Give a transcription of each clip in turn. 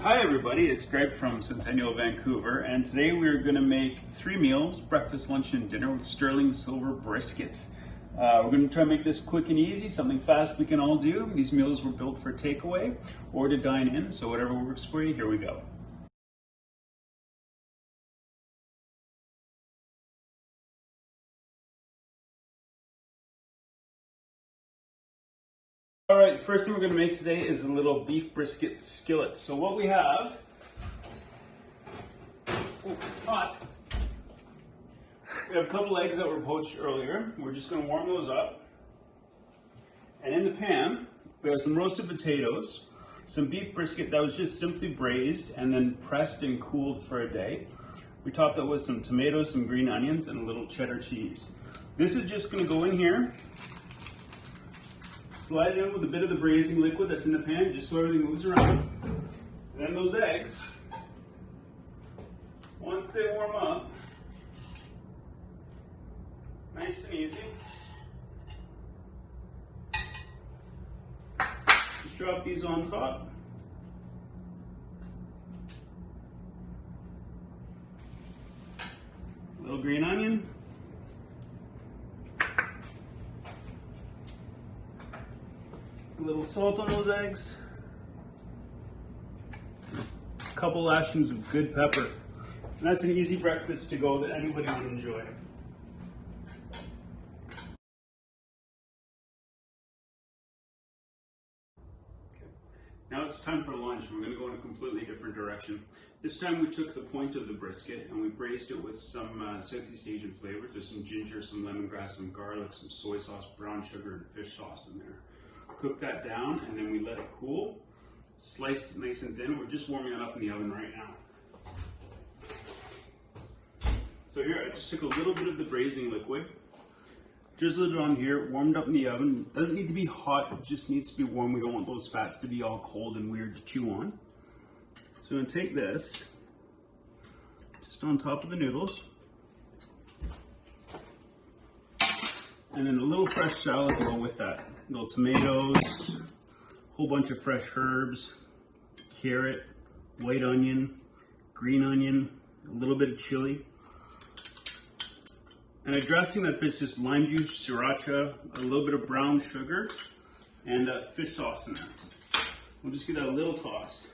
Hi everybody, it's Greg from Centennial, Vancouver, and today we're going to make 3 meals, breakfast, lunch, and dinner with sterling silver brisket. We're going to try and make this quick and easy, something fast we can all do. These meals were built for takeaway or to dine in, so whatever works for you, here we go. Alright, the first thing we're going to make today is a little beef brisket skillet. So what we have, hot. We have a couple eggs that were poached earlier. We're just going to warm those up. And in the pan, we have some roasted potatoes, some beef brisket that was just simply braised and then pressed and cooled for a day. We topped that with some tomatoes, some green onions, and a little cheddar cheese. This is just going to go in here. Slide it in with a bit of the braising liquid that's in the pan, just so everything moves around. And then those eggs, once they warm up, nice and easy, just drop these on top. A little green onion. A little salt on those eggs, a couple lashings of good pepper, and that's an easy breakfast to go that anybody would enjoy. Now it's time for lunch. We're going to go in a completely different direction. This time we took the point of the brisket and we braised it with some Southeast Asian flavors. There's some ginger, some lemongrass, some garlic, some soy sauce, brown sugar, and fish sauce in there. Cook that down and then we let it cool. Sliced it nice and thin. We're just warming it up in the oven right now. So here I just took a little bit of the braising liquid, drizzled it on here, warmed up in the oven. It doesn't need to be hot, it just needs to be warm. We don't want those fats to be all cold and weird to chew on. So I'm going to take this just on top of the noodles. And then a little fresh salad to go with that. Little tomatoes, a whole bunch of fresh herbs, carrot, white onion, green onion, a little bit of chili. And a dressing that's just lime juice, sriracha, a little bit of brown sugar, and fish sauce in there. We'll just give that a little toss.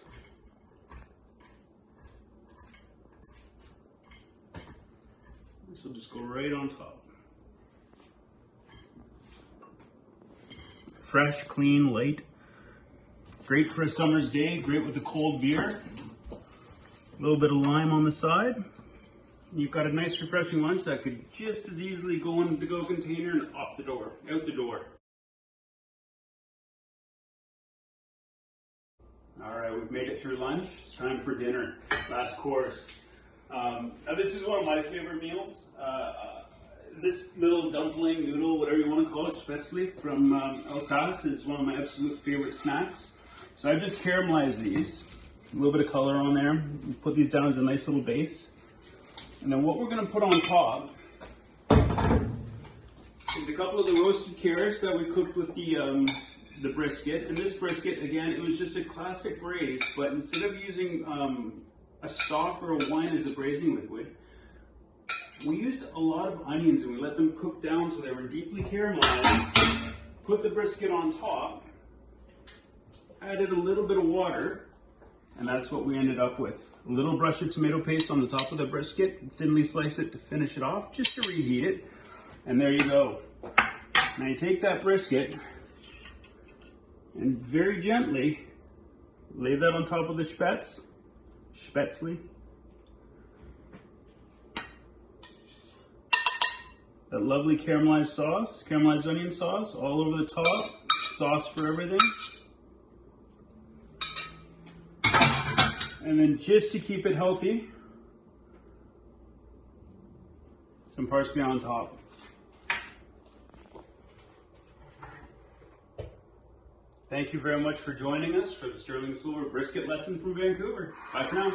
This will just go right on top. Fresh, clean, light. Great for a summer's day, great with a cold beer. A little bit of lime on the side. You've got a nice refreshing lunch that could just as easily go in the to-go container and out the door. All right, we've made it through lunch. It's time for dinner, last course. Now this is one of my favorite meals. This little dumpling, noodle, whatever you want to call it, spätzle from Alsace is one of my absolute favorite snacks. So I've just caramelized these, a little bit of color on there. Put these down as a nice little base. And then what we're going to put on top is a couple of the roasted carrots that we cooked with the brisket. And this brisket, again, it was just a classic braise, but instead of using a stock or a wine as the braising liquid, we used a lot of onions and we let them cook down so they were deeply caramelized. Put the brisket on top, added a little bit of water, and that's what we ended up with. A little brush of tomato paste on the top of the brisket, thinly slice it to finish it off, just to reheat it. And there you go. Now you take that brisket and very gently lay that on top of the spätzle. That lovely caramelized onion sauce all over the top, sauce for everything. And then just to keep it healthy, some parsley on top. Thank you very much for joining us for the sterling silver brisket lesson from Vancouver. Bye for now.